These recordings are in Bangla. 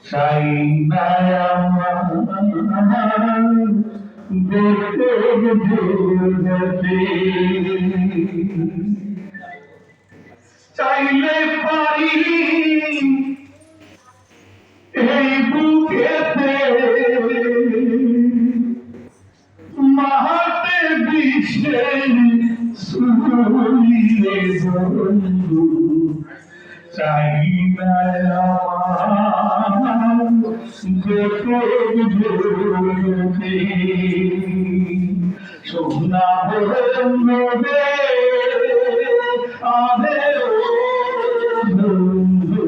চাই না আমার চাইলে পারি এই বুকেতে মাহাতে বিষে সুরিয়ে বন্ধু চাই না সোনা বন্ধু বন্ধু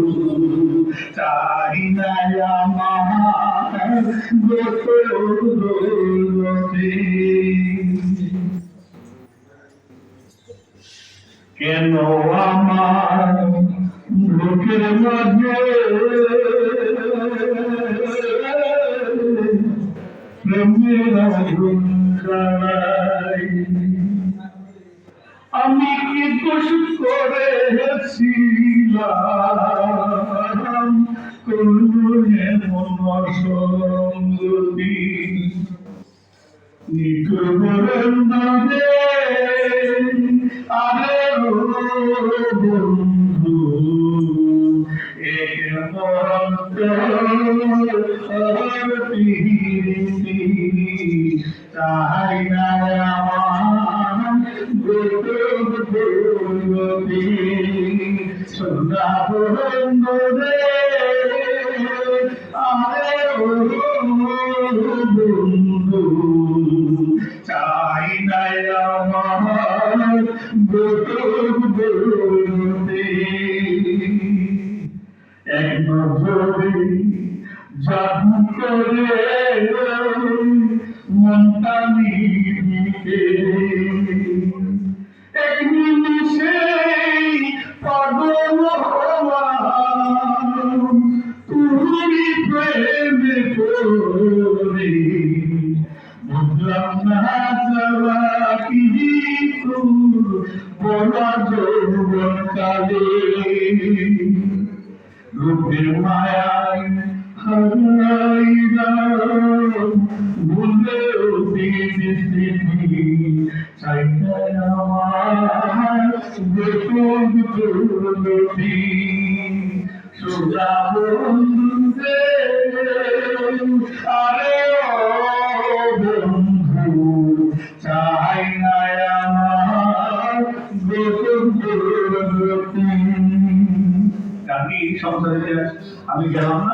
চাই না আমার কেন আমার বুকের মধ্যে প্রেমের আগুন জ্বালাই আমি কি দোষ করেছিলাম কোন এমন অসঙ্গতি নিকটের নামে আরে বন্ধু চাই না সোনা বন্ধু রে আরে বন্ধু চাই না আমার এক নজরে জাদু করে মনটা নিয়ে এক নিমিষে পাগল হওয়া তুমি প্রেমে পড়ে বুঝলাম না যাওয়া কি বলা যৌবন কালে রূপের মায়ায় হারাইলাম ভুলেও স্মৃতি চাইতাই আমার গোপন প্রগতি সোজা বন্ধু আরে বন্ধু চাই না আমার গোপন প্রগতি আমি সংসারে আমি গেলাম না।